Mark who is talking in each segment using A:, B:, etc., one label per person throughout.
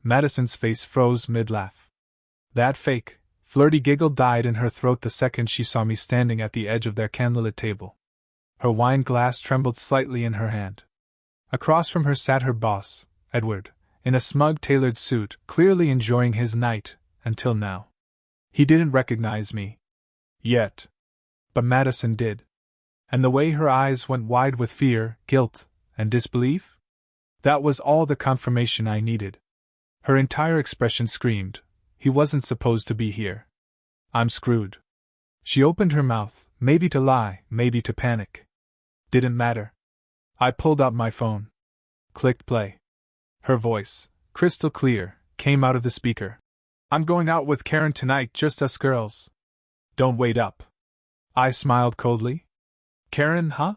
A: Madison's face froze mid-laugh. That fake, flirty giggle died in her throat the second she saw me standing at the edge of their candlelit table. Her wine glass trembled slightly in her hand. Across from her sat her boss, Edward, in a smug tailored suit, clearly enjoying his night, until now. He didn't recognize me. Yet. But Madison did. And the way her eyes went wide with fear, guilt, and disbelief? That was all the confirmation I needed. Her entire expression screamed, he wasn't supposed to be here. I'm screwed. She opened her mouth, maybe to lie, maybe to panic. Didn't matter. I pulled out my phone. Clicked play. Her voice, crystal clear, came out of the speaker. I'm going out with Karen tonight, just us girls. Don't wait up. I smiled coldly. Karen, huh?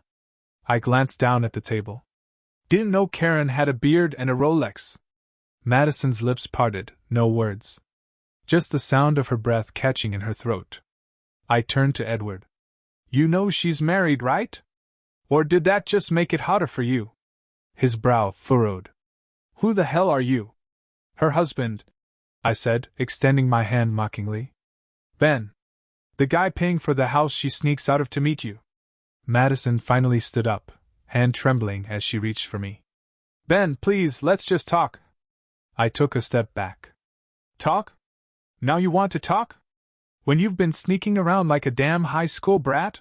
A: I glanced down at the table. Didn't know Karen had a beard and a Rolex. Madison's lips parted, no words. Just the sound of her breath catching in her throat. I turned to Edward. You know she's married, right? Or did that just make it hotter for you? His brow furrowed. Who the hell are you? Her husband, I said, extending my hand mockingly. Ben. The guy paying for the house she sneaks out of to meet you. Madison finally stood up, hand trembling as she reached for me. Ben, please, let's just talk. I took a step back. Talk? Now you want to talk? When you've been sneaking around like a damn high school brat?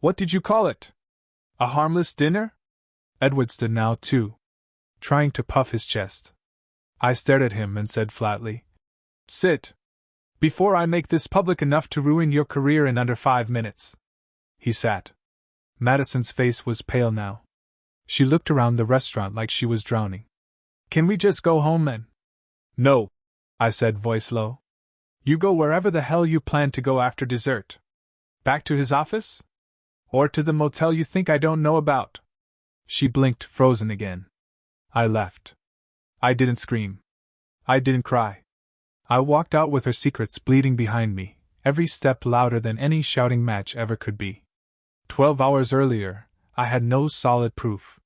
A: What did you call it? A harmless dinner? Edward stood now too, trying to puff his chest. I stared at him and said flatly, Sit. Before I make this public enough to ruin your career in under 5 minutes. He sat. Madison's face was pale now. She looked around the restaurant like she was drowning. Can we just go home then? No, I said, voice low. You go wherever the hell you plan to go after dessert. Back to his office? Or to the motel you think I don't know about? She blinked, frozen again. I left. I didn't scream. I didn't cry. I walked out with her secrets bleeding behind me, every step louder than any shouting match ever could be. 12 hours earlier, I had no solid proof.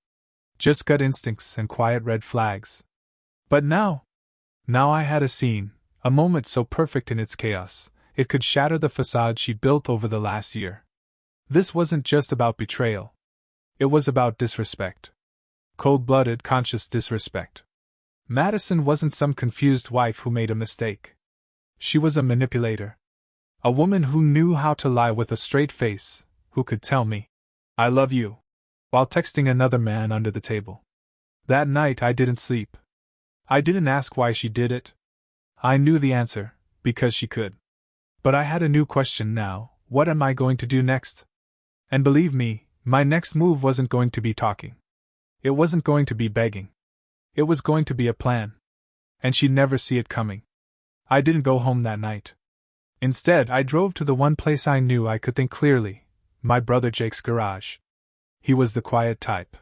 A: Just gut instincts and quiet red flags. But now I had a scene, a moment so perfect in its chaos, it could shatter the facade she'd built over the last year. This wasn't just about betrayal. It was about disrespect. Cold-blooded, conscious disrespect. Madison wasn't some confused wife who made a mistake. She was a manipulator. A woman who knew how to lie with a straight face, who could tell me, I love you, while texting another man under the table. That night I didn't sleep. I didn't ask why she did it. I knew the answer, because she could. But I had a new question now. What am I going to do next? And believe me, my next move wasn't going to be talking. It wasn't going to be begging. It was going to be a plan. And she'd never see it coming. I didn't go home that night. Instead, I drove to the one place I knew I could think clearly, my brother Jake's garage. He was the quiet type.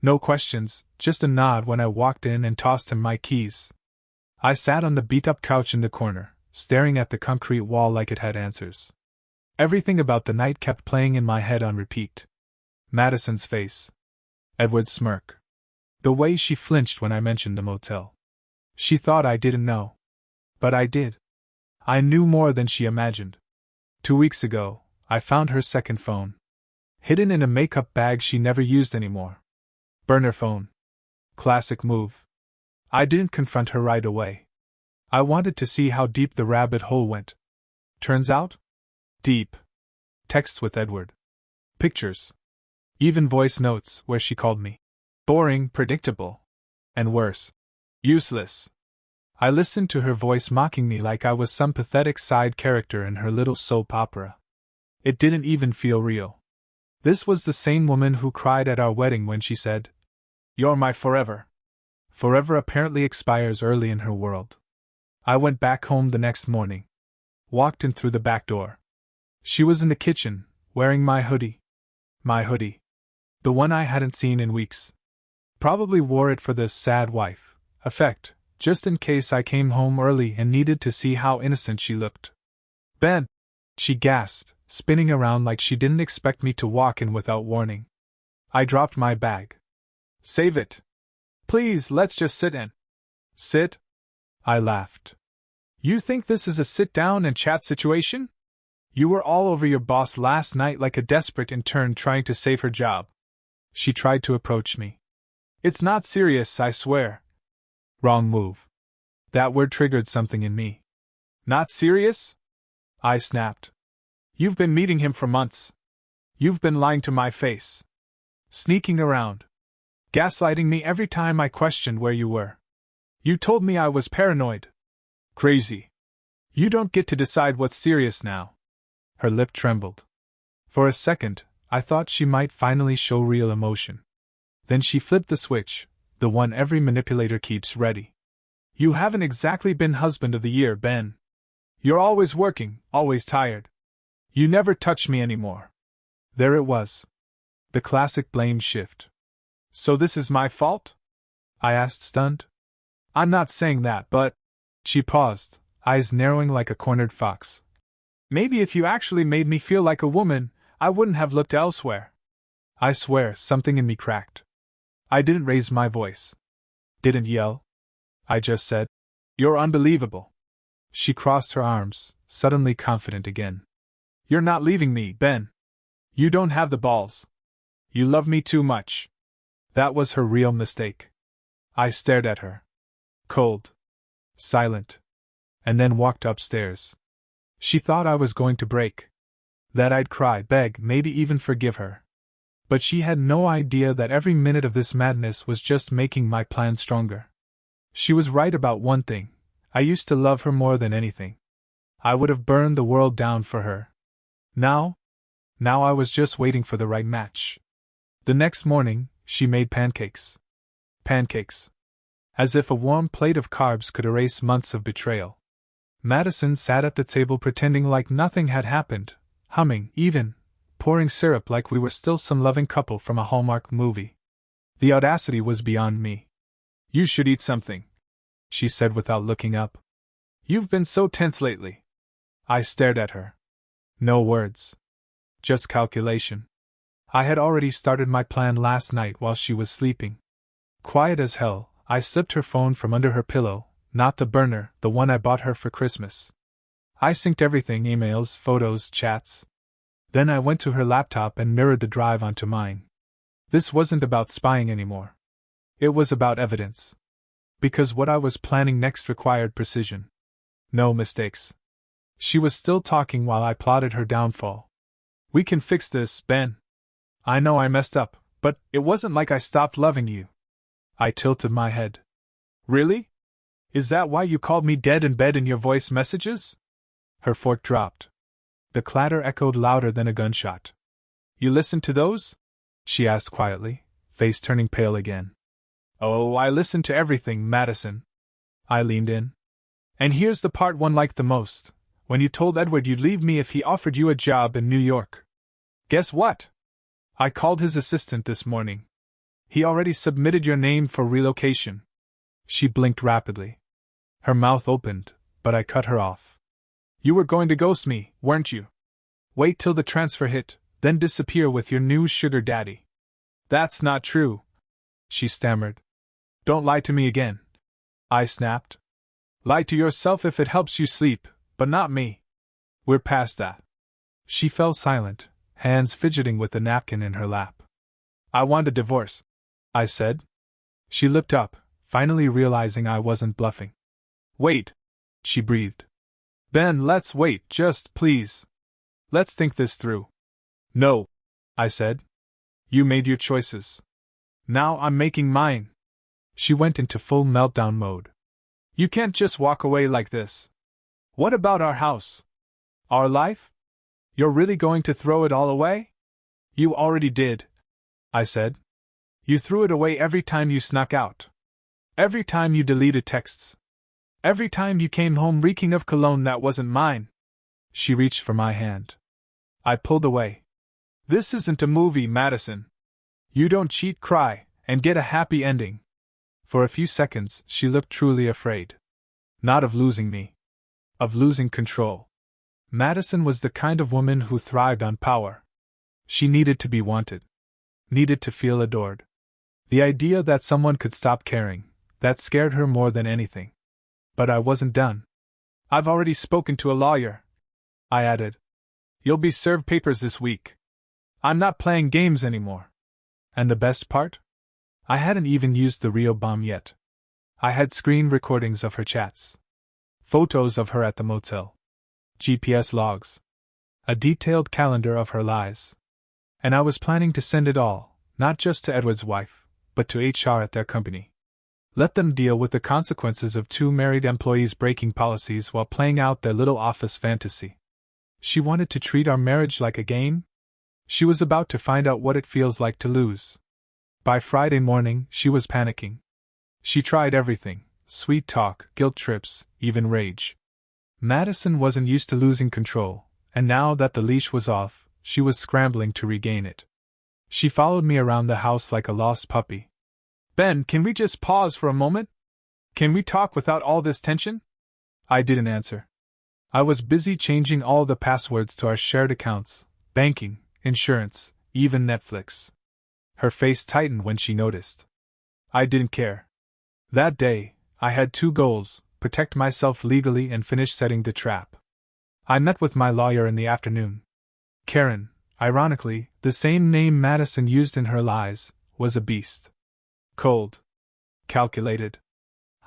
A: No questions, just a nod when I walked in and tossed him my keys. I sat on the beat-up couch in the corner, staring at the concrete wall like it had answers. Everything about the night kept playing in my head on repeat. Madison's face. Edward's smirk. The way she flinched when I mentioned the motel. She thought I didn't know. But I did. I knew more than she imagined. 2 weeks ago, I found her second phone. Hidden in a makeup bag she never used anymore. Burner phone. Classic move. I didn't confront her right away. I wanted to see how deep the rabbit hole went. Turns out? Deep. Texts with Edward. Pictures. Even voice notes where she called me. Boring, predictable. And worse. Useless. I listened to her voice mocking me like I was some pathetic side character in her little soap opera. It didn't even feel real. This was the same woman who cried at our wedding when she said, "You're my forever." Forever apparently expires early in her world. I went back home the next morning. Walked in through the back door. She was in the kitchen, wearing my hoodie. My hoodie. The one I hadn't seen in weeks. Probably wore it for the sad wife effect, just in case I came home early and needed to see how innocent she looked. "Ben!" she gasped, spinning around like she didn't expect me to walk in without warning. I dropped my bag. "Save it. Please, let's just sit in." "Sit?" I laughed. You think this is a sit-down and chat situation? You were all over your boss last night like a desperate intern trying to save her job. She tried to approach me. It's not serious, I swear. Wrong move. That word triggered something in me. Not serious? I snapped. You've been meeting him for months. You've been lying to my face. Sneaking around. Gaslighting me every time I questioned where you were. You told me I was paranoid. Crazy. You don't get to decide what's serious now. Her lip trembled. For a second, I thought she might finally show real emotion. Then she flipped the switch, the one every manipulator keeps ready. You haven't exactly been husband of the year, Ben. You're always working, always tired. You never touch me anymore. There it was. The classic blame shift. So this is my fault? I asked, stunned. I'm not saying that, but... She paused, eyes narrowing like a cornered fox. Maybe if you actually made me feel like a woman, I wouldn't have looked elsewhere. I swear, something in me cracked. I didn't raise my voice. Didn't yell. I just said, You're unbelievable. She crossed her arms, suddenly confident again. You're not leaving me, Ben. You don't have the balls. You love me too much. That was her real mistake. I stared at her. Cold. Silent. And then walked upstairs. She thought I was going to break. That I'd cry, beg, maybe even forgive her. But she had no idea that every minute of this madness was just making my plan stronger. She was right about one thing. I used to love her more than anything. I would have burned the world down for her. Now I was just waiting for the right match. The next morning, she made pancakes. Pancakes. As if a warm plate of carbs could erase months of betrayal. Madison sat at the table pretending like nothing had happened, humming, even, pouring syrup like we were still some loving couple from a Hallmark movie. The audacity was beyond me. You should eat something, she said without looking up. You've been so tense lately. I stared at her. No words. Just calculation. I had already started my plan last night while she was sleeping. Quiet as hell, I slipped her phone from under her pillow, not the burner, the one I bought her for Christmas. I synced everything, emails, photos, chats. Then I went to her laptop and mirrored the drive onto mine. This wasn't about spying anymore. It was about evidence. Because what I was planning next required precision. No mistakes. She was still talking while I plotted her downfall. We can fix this, Ben. I know I messed up, but it wasn't like I stopped loving you. I tilted my head. Really? Is that why you called me dead in bed in your voice messages? Her fork dropped. The clatter echoed louder than a gunshot. You listened to those? She asked quietly, face turning pale again. Oh, I listened to everything, Madison. I leaned in. And here's the part one liked the most, when you told Edward you'd leave me if he offered you a job in New York. Guess what? I called his assistant this morning. He already submitted your name for relocation. She blinked rapidly. Her mouth opened, but I cut her off. You were going to ghost me, weren't you? Wait till the transfer hit, then disappear with your new sugar daddy. That's not true, she stammered. Don't lie to me again, I snapped. Lie to yourself if it helps you sleep, but not me. We're past that. She fell silent, hands fidgeting with the napkin in her lap. I want a divorce, I said. She looked up, finally realizing I wasn't bluffing. Wait, she breathed. Ben, let's wait, just please. Let's think this through. No, I said. You made your choices. Now I'm making mine. She went into full meltdown mode. You can't just walk away like this. What about our house? Our life? You're really going to throw it all away? You already did, I said. You threw it away every time you snuck out. Every time you deleted texts. Every time you came home reeking of cologne that wasn't mine. She reached for my hand. I pulled away. This isn't a movie, Madison. You don't cheat, cry, and get a happy ending. For a few seconds, she looked truly afraid. Not of losing me. Of losing control. Madison was the kind of woman who thrived on power. She needed to be wanted. Needed to feel adored. The idea that someone could stop caring, that scared her more than anything. But I wasn't done. "I've already spoken to a lawyer," I added. "You'll be served papers this week. I'm not playing games anymore." And the best part? I hadn't even used the real bomb yet. I had screen recordings of her chats, photos of her at the motel, GPS logs, a detailed calendar of her lies. And I was planning to send it all, not just to Edward's wife, but to HR at their company. Let them deal with the consequences of two married employees breaking policies while playing out their little office fantasy. She wanted to treat our marriage like a game? She was about to find out what it feels like to lose. By Friday morning, she was panicking. She tried everything: sweet talk, guilt trips, even rage. Madison wasn't used to losing control, and now that the leash was off, she was scrambling to regain it. She followed me around the house like a lost puppy. "Ben, can we just pause for a moment? Can we talk without all this tension?" I didn't answer. I was busy changing all the passwords to our shared accounts, banking, insurance, even Netflix. Her face tightened when she noticed. I didn't care. That day, I had two goals: protect myself legally and finish setting the trap. I met with my lawyer in the afternoon. Karen, ironically, the same name Madison used in her lies, was a beast. Cold. Calculated.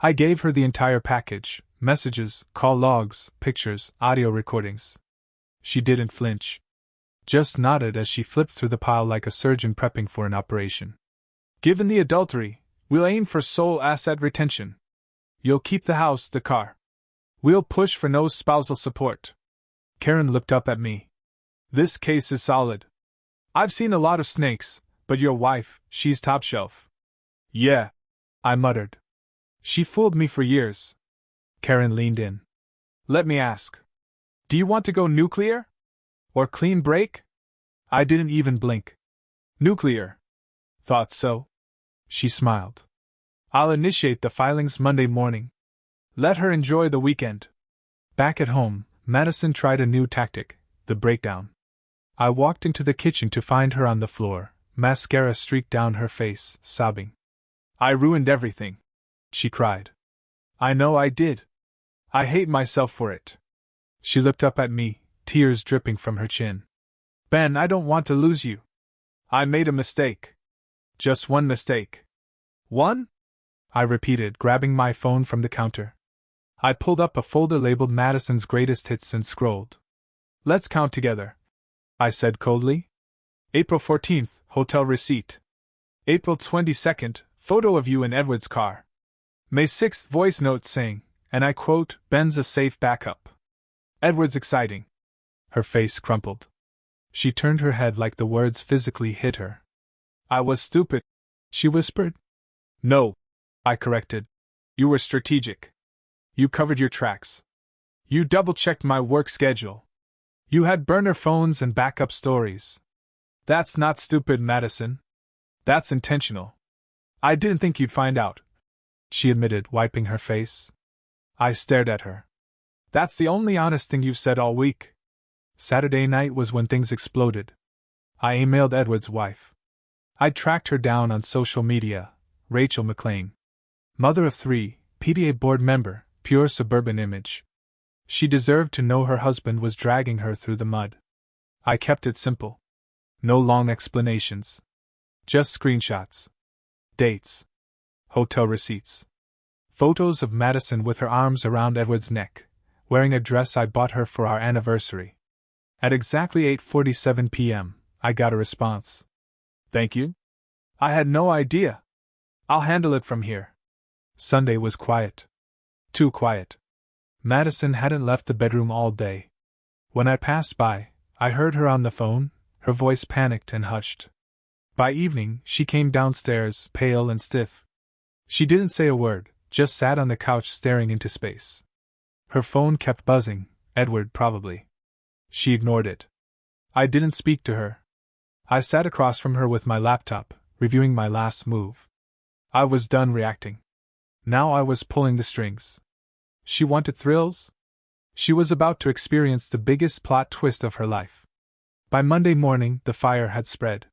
A: I gave her the entire package: messages, call logs, pictures, audio recordings. She didn't flinch. Just nodded as she flipped through the pile like a surgeon prepping for an operation. "Given the adultery, we'll aim for sole asset retention. You'll keep the house, the car. We'll push for no spousal support." Karen looked up at me. "This case is solid. I've seen a lot of snakes, but your wife, she's top shelf." "Yeah," I muttered. "She fooled me for years." Karen leaned in. "Let me ask. Do you want to go nuclear? Or clean break?" I didn't even blink. "Nuclear." "Thought so." She smiled. "I'll initiate the filings Monday morning. Let her enjoy the weekend." Back at home, Madison tried a new tactic: the breakdown. I walked into the kitchen to find her on the floor, mascara streaked down her face, sobbing. "I ruined everything," she cried. "I know I did. I hate myself for it." She looked up at me, tears dripping from her chin. "Ben, I don't want to lose you. I made a mistake. Just one mistake." "One?" I repeated, grabbing my phone from the counter. I pulled up a folder labeled Madison's Greatest Hits and scrolled. "Let's count together," I said coldly. April 14th, hotel receipt. April 22nd, photo of you in Edward's car. May 6th, voice note saying, and I quote, "Ben's a safe backup. Edward's exciting." Her face crumpled. She turned her head like the words physically hit her. "I was stupid," she whispered. "No," I corrected. "You were strategic. You covered your tracks. You double-checked my work schedule. You had burner phones and backup stories. That's not stupid, Madison. That's intentional. I didn't think you'd find out," she admitted, wiping her face. I stared at her. "That's the only honest thing you've said all week." Saturday night was when things exploded. I emailed Edward's wife. I'd tracked her down on social media: Rachel McLean. Mother of 3, PTA board member, pure suburban image. She deserved to know her husband was dragging her through the mud. I kept it simple. No long explanations. Just screenshots. Dates. Hotel receipts. Photos of Madison with her arms around Edward's neck, wearing a dress I bought her for our anniversary. At exactly 8:47 p.m., I got a response. "Thank you. I had no idea. I'll handle it from here." Sunday was quiet. Too quiet. Madison hadn't left the bedroom all day. When I passed by, I heard her on the phone, her voice panicked and hushed. By evening, she came downstairs, pale and stiff. She didn't say a word, just sat on the couch staring into space. Her phone kept buzzing. Edward, probably. She ignored it. I didn't speak to her. I sat across from her with my laptop, reviewing my last move. I was done reacting. Now I was pulling the strings. She wanted thrills? She was about to experience the biggest plot twist of her life. By Monday morning, the fire had spread.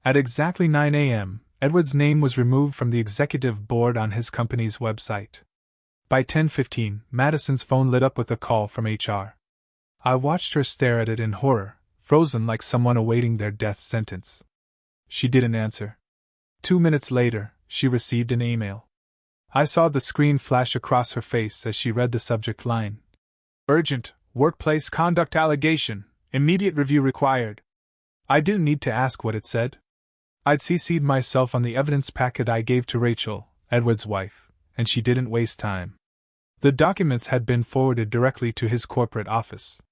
A: At exactly 9 a.m., Edward's name was removed from the executive board on his company's website. By 10:15, Madison's phone lit up with a call from HR. I watched her stare at it in horror, frozen like someone awaiting their death sentence. She didn't answer. 2 minutes later, she received an email. I saw the screen flash across her face as she read the subject line. Urgent, workplace conduct allegation, immediate review required. I didn't need to ask what it said. I'd CC'd myself on the evidence packet I gave to Rachel, Edward's wife, and she didn't waste time. The documents had been forwarded directly to his corporate office.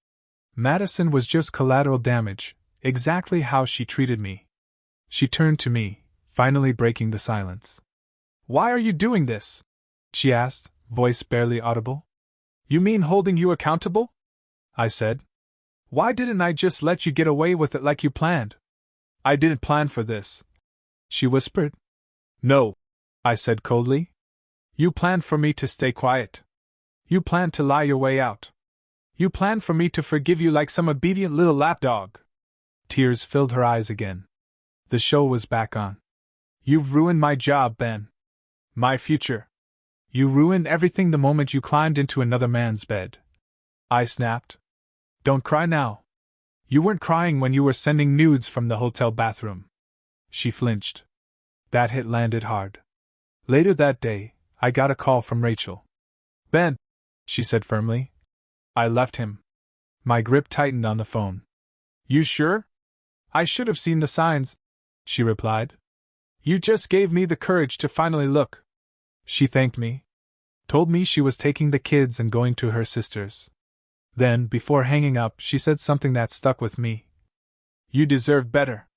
A: Madison was just collateral damage, exactly how she treated me. She turned to me, finally breaking the silence. Why are you doing this? She asked, voice barely audible. You mean holding you accountable? I said. Why didn't I just let you get away with it like you planned? I didn't plan for this, she whispered. No, I said coldly. You planned for me to stay quiet. You planned to lie your way out. You planned for me to forgive you like some obedient little lapdog. Tears filled her eyes again. The show was back on. You've ruined my job, Ben. My future. You ruined everything the moment you climbed into another man's bed. I snapped. Don't cry now. You weren't crying when you were sending nudes from the hotel bathroom. She flinched. That hit landed hard. Later that day, I got a call from Rachel. Ben, she said firmly. I left him. My grip tightened on the phone. You sure? I should have seen the signs, she replied. You just gave me the courage to finally look. She thanked me. Told me she was taking the kids and going to her sister's. Then, before hanging up, she said something that stuck with me. You deserve better.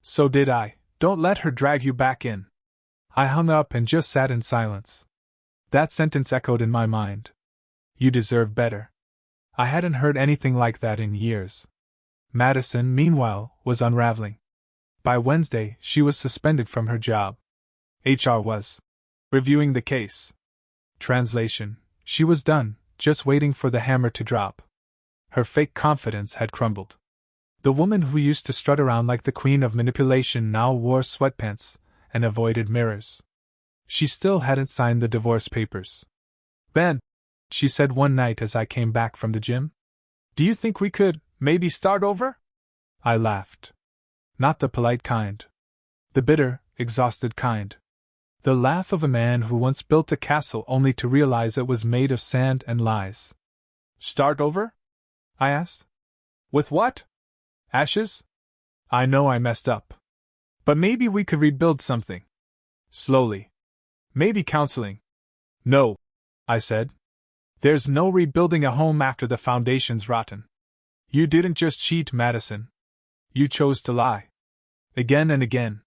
A: So did I. Don't let her drag you back in. I hung up and just sat in silence. That sentence echoed in my mind. You deserve better. I hadn't heard anything like that in years. Madison, meanwhile, was unraveling. By Wednesday, she was suspended from her job. HR was reviewing the case. Translation: she was done, just waiting for the hammer to drop. Her fake confidence had crumbled. The woman who used to strut around like the queen of manipulation now wore sweatpants and avoided mirrors. She still hadn't signed the divorce papers. Ben, she said one night as I came back from the gym, do you think we could, maybe start over? I laughed. Not the polite kind. The bitter, exhausted kind. The laugh of a man who once built a castle only to realize it was made of sand and lies. Start over? I asked. With what? Ashes? I know I messed up. But maybe we could rebuild something. Slowly. Maybe counseling. No, I said. There's no rebuilding a home after the foundation's rotten. You didn't just cheat, Madison. You chose to lie. Again and again.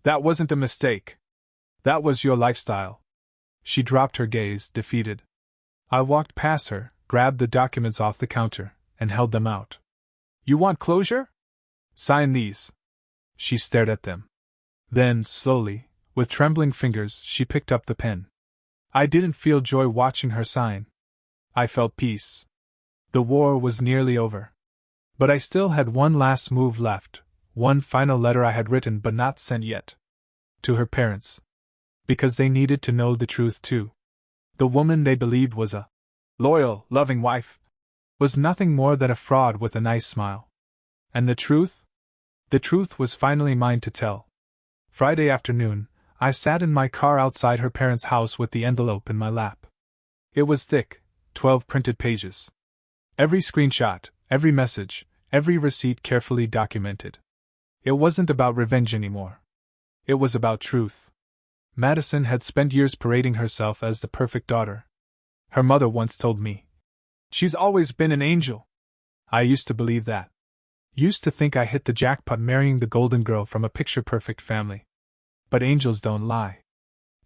A: That wasn't a mistake. That was your lifestyle. She dropped her gaze, defeated. I walked past her, grabbed the documents off the counter, and held them out. You want closure? Sign these. She stared at them. Then, slowly, with trembling fingers, she picked up the pen. I didn't feel joy watching her sign. I felt peace. The war was nearly over. But I still had one last move left, one final letter I had written but not sent yet. To her parents. Because they needed to know the truth too. The woman they believed was a loyal, loving wife was nothing more than a fraud with a nice smile. And the truth? The truth was finally mine to tell. Friday afternoon, I sat in my car outside her parents' house with the envelope in my lap. It was thick, 12 printed pages. Every screenshot, every message, every receipt carefully documented. It wasn't about revenge anymore. It was about truth. Madison had spent years parading herself as the perfect daughter. Her mother once told me, "She's always been an angel." I used to believe that. Used to think I hit the jackpot marrying the golden girl from a picture-perfect family. But angels don't lie.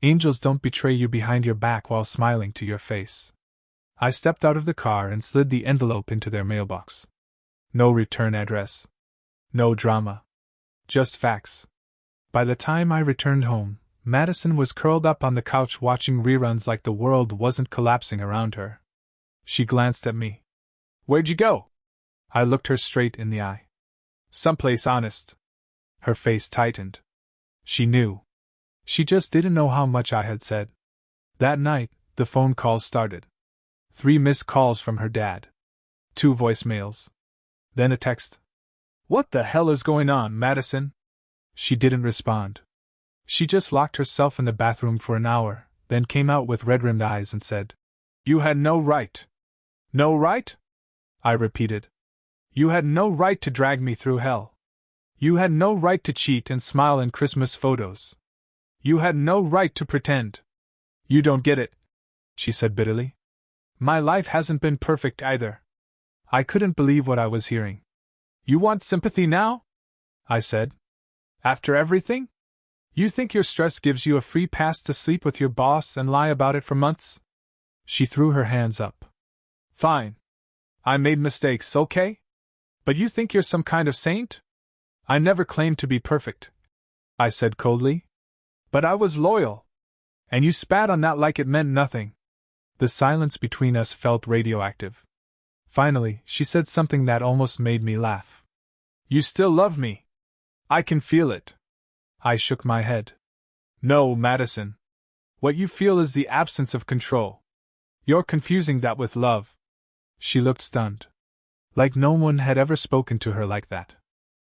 A: Angels don't betray you behind your back while smiling to your face. I stepped out of the car and slid the envelope into their mailbox. No return address. No drama. Just facts. By the time I returned home, Madison was curled up on the couch watching reruns like the world wasn't collapsing around her. She glanced at me. "Where'd you go?" I looked her straight in the eye. "Someplace honest." Her face tightened. She knew. She just didn't know how much I had said. That night, The phone calls started. 3 missed calls from her dad. 2 voicemails. Then a text. "What the hell is going on, Madison?" She didn't respond. She just locked herself in the bathroom for an hour, then came out with red-rimmed eyes and said, "You had no right." "No right?" I repeated. "You had no right to drag me through hell. You had no right to cheat and smile in Christmas photos. You had no right to pretend. You don't get it," she said bitterly. "My life hasn't been perfect either." I couldn't believe what I was hearing. "You want sympathy now?" I said. "After everything? You think your stress gives you a free pass to sleep with your boss and lie about it for months?" She threw her hands up. "Fine. I made mistakes, okay? But you think you're some kind of saint?" "I never claimed to be perfect," I said coldly. "But I was loyal. And you spat on that like it meant nothing." The silence between us felt radioactive. Finally, she said something that almost made me laugh. "You still love me. I can feel it." I shook my head. "No, Madison. What you feel is the absence of control. You're confusing that with love." She looked stunned. Like no one had ever spoken to her like that.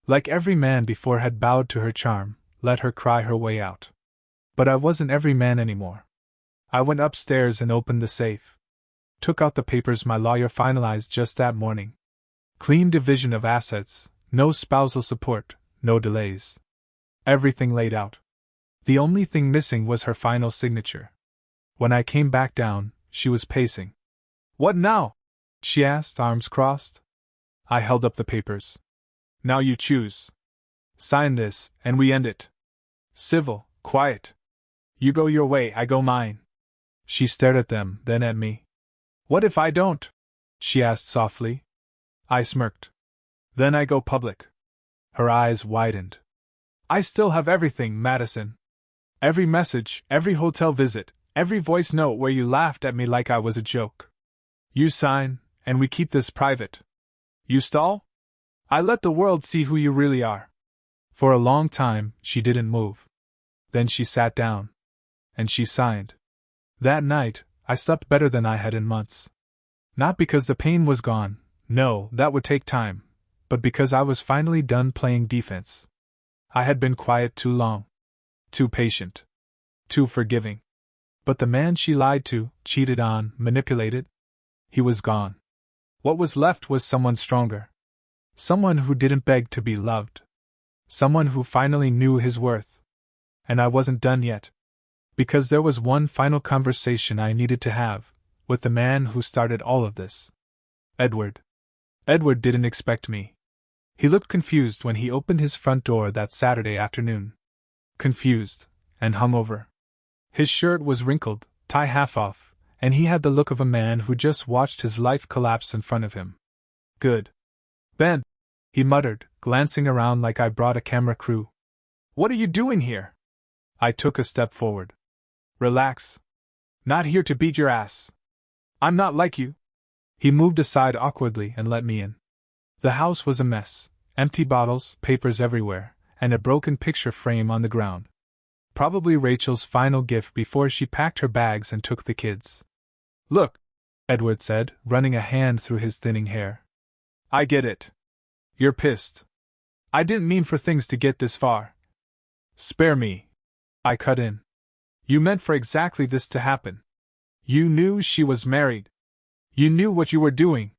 A: Like every man before had bowed to her charm, let her cry her way out. But I wasn't every man anymore. I went upstairs and opened the safe. Took out the papers my lawyer finalized just that morning. Clean division of assets, no spousal support, no delays. Everything laid out. The only thing missing was her final signature. When I came back down, she was pacing. "What now?" she asked, arms crossed. I held up the papers. "Now you choose. Sign this, and we end it. Civil, quiet. You go your way, I go mine." She stared at them, then at me. "What if I don't?" she asked softly. I smirked. "Then I go public." Her eyes widened. "I still have everything, Madison. Every message, every hotel visit, every voice note where you laughed at me like I was a joke. You sign, and we keep this private. You stall? I let the world see who you really are." For a long time, she didn't move. Then she sat down. And she signed. That night, I slept better than I had in months. Not because the pain was gone, no, that would take time, but because I was finally done playing defense. I had been quiet too long. Too patient. Too forgiving. But the man she lied to, cheated on, manipulated, he was gone. What was left was someone stronger. Someone who didn't beg to be loved. Someone who finally knew his worth. And I wasn't done yet. Because there was one final conversation I needed to have, with the man who started all of this. Edward. Edward didn't expect me. He looked confused when he opened his front door that Saturday afternoon. Confused, and hungover. His shirt was wrinkled, tie half off, and he had the look of a man who just watched his life collapse in front of him. "Good. Ben," he muttered, glancing around like I brought a camera crew. "What are you doing here?" I took a step forward. "Relax. Not here to beat your ass. I'm not like you." He moved aside awkwardly and let me in. The house was a mess, empty bottles, papers everywhere, and a broken picture frame on the ground. Probably Rachel's final gift before she packed her bags and took the kids. "Look," Edward said, running a hand through his thinning hair. "I get it. You're pissed. I didn't mean for things to get this far." "Spare me," I cut in. "You meant for exactly this to happen. You knew she was married. You knew what you were doing."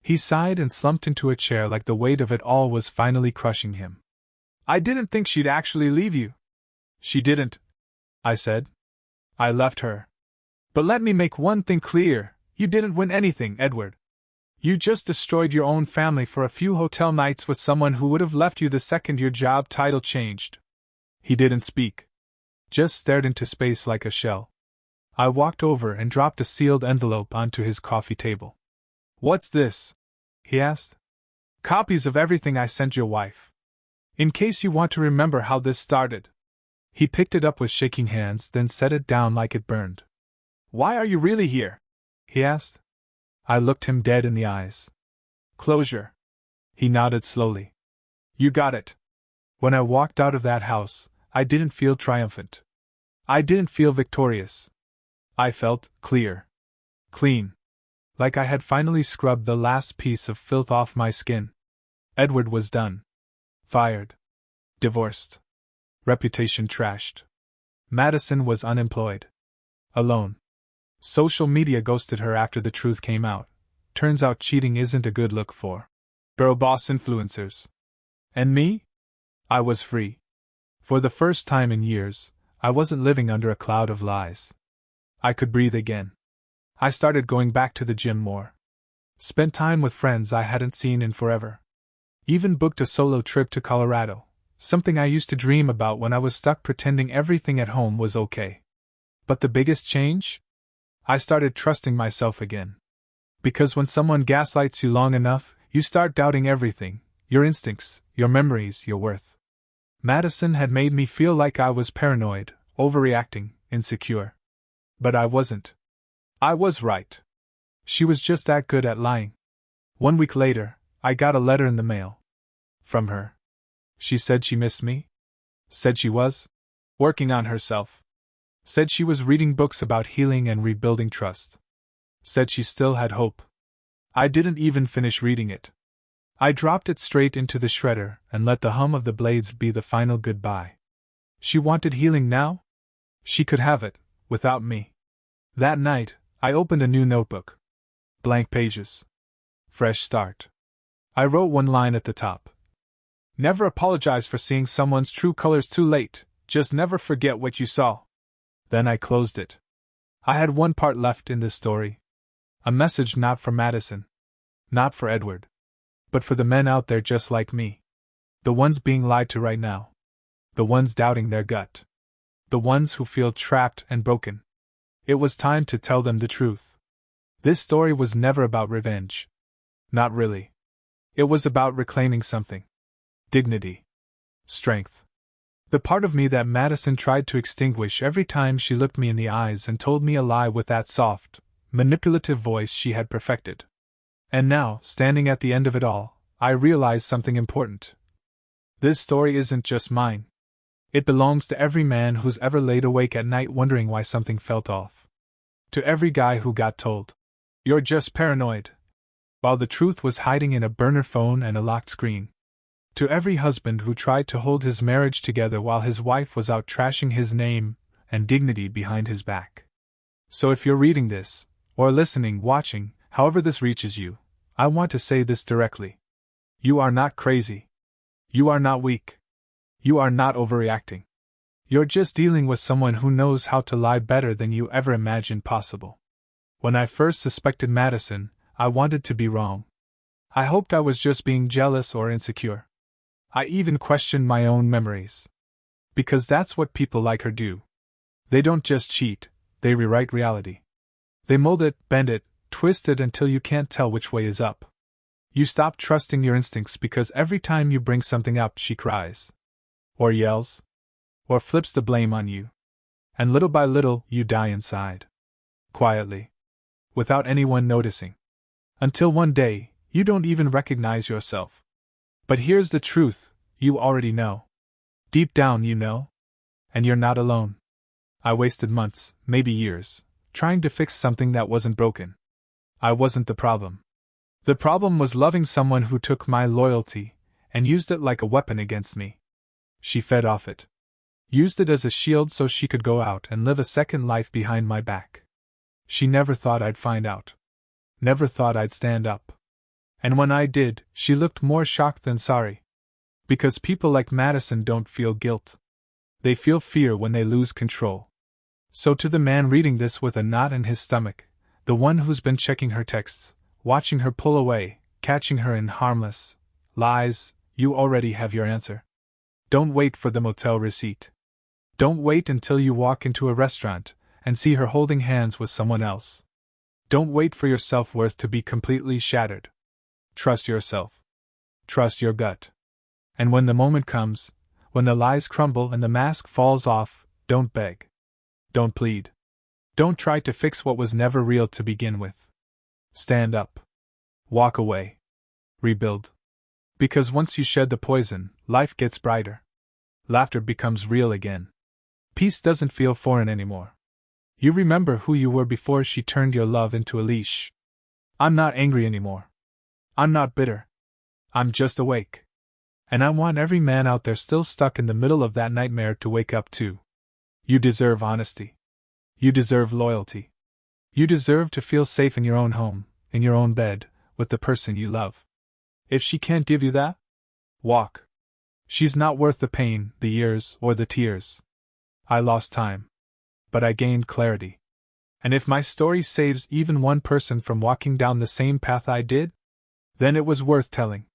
A: He sighed and slumped into a chair like the weight of it all was finally crushing him. "I didn't think she'd actually leave you." "She didn't," I said. "I left her. But let me make one thing clear, you didn't win anything, Edward. You just destroyed your own family for a few hotel nights with someone who would have left you the second your job title changed." He didn't speak. Just stared into space like a shell. I walked over and dropped a sealed envelope onto his coffee table. "What's this?" he asked. "Copies of everything I sent your wife. In case you want to remember how this started." He picked it up with shaking hands, then set it down like it burned. "Why are you really here?" he asked. I looked him dead in the eyes. "Closure." He nodded slowly. "You got it." When I walked out of that house, I didn't feel triumphant. I didn't feel victorious. I felt clear. Clean. Like I had finally scrubbed the last piece of filth off my skin. Edward was done. Fired. Divorced. Reputation trashed. Madison was unemployed. Alone. Social media ghosted her after the truth came out. Turns out cheating isn't a good look for girl boss influencers. And me? I was free. For the first time in years, I wasn't living under a cloud of lies. I could breathe again. I started going back to the gym more. Spent time with friends I hadn't seen in forever. Even booked a solo trip to Colorado, something I used to dream about when I was stuck pretending everything at home was okay. But the biggest change? I started trusting myself again. Because when someone gaslights you long enough, you start doubting everything, your instincts, your memories, your worth. Madison had made me feel like I was paranoid, overreacting, insecure. But I wasn't. I was right. She was just that good at lying. 1 week later, I got a letter in the mail. From her. She said she missed me. Said she was working on herself. Said she was reading books about healing and rebuilding trust. Said she still had hope. I didn't even finish reading it. I dropped it straight into the shredder and let the hum of the blades be the final goodbye. She wanted healing now? She could have it, without me. That night, I opened a new notebook. Blank pages. Fresh start. I wrote one line at the top. Never apologize for seeing someone's true colors too late, just never forget what you saw. Then I closed it. I had one part left in this story. A message not for Madison. Not for Edward. But for the men out there just like me. The ones being lied to right now. The ones doubting their gut. The ones who feel trapped and broken. It was time to tell them the truth. This story was never about revenge. Not really. It was about reclaiming something. Dignity. Strength. The part of me that Madison tried to extinguish every time she looked me in the eyes and told me a lie with that soft, manipulative voice she had perfected. And now, standing at the end of it all, I realized something important. This story isn't just mine. It belongs to every man who's ever laid awake at night wondering why something felt off. To every guy who got told, "You're just paranoid," while the truth was hiding in a burner phone and a locked screen. To every husband who tried to hold his marriage together while his wife was out trashing his name and dignity behind his back. So if you're reading this, or listening, watching, however this reaches you, I want to say this directly. You are not crazy. You are not weak. You are not overreacting. You're just dealing with someone who knows how to lie better than you ever imagined possible. When I first suspected Madison, I wanted to be wrong. I hoped I was just being jealous or insecure. I even questioned my own memories. Because that's what people like her do. They don't just cheat, they rewrite reality. They mold it, bend it, twist it until you can't tell which way is up. You stop trusting your instincts because every time you bring something up, she cries. Or yells. Or flips the blame on you. And little by little, you die inside. Quietly. Without anyone noticing. Until one day, you don't even recognize yourself. But here's the truth, you already know. Deep down you know. And you're not alone. I wasted months, maybe years, trying to fix something that wasn't broken. I wasn't the problem. The problem was loving someone who took my loyalty and used it like a weapon against me. She fed off it. Used it as a shield so she could go out and live a second life behind my back. She never thought I'd find out. Never thought I'd stand up. And when I did, she looked more shocked than sorry. Because people like Madison don't feel guilt. They feel fear when they lose control. So to the man reading this with a knot in his stomach, the one who's been checking her texts, watching her pull away, catching her in harmless lies, you already have your answer. Don't wait for the motel receipt. Don't wait until you walk into a restaurant and see her holding hands with someone else. Don't wait for your self-worth to be completely shattered. Trust yourself. Trust your gut. And when the moment comes, when the lies crumble and the mask falls off, don't beg. Don't plead. Don't try to fix what was never real to begin with. Stand up. Walk away. Rebuild. Because once you shed the poison, life gets brighter. Laughter becomes real again. Peace doesn't feel foreign anymore. You remember who you were before she turned your love into a leash. I'm not angry anymore. I'm not bitter. I'm just awake. And I want every man out there still stuck in the middle of that nightmare to wake up too. You deserve honesty. You deserve loyalty. You deserve to feel safe in your own home, in your own bed, with the person you love. If she can't give you that, walk. She's not worth the pain, the years, or the tears. I lost time. But I gained clarity. And if my story saves even one person from walking down the same path I did, then it was worth telling.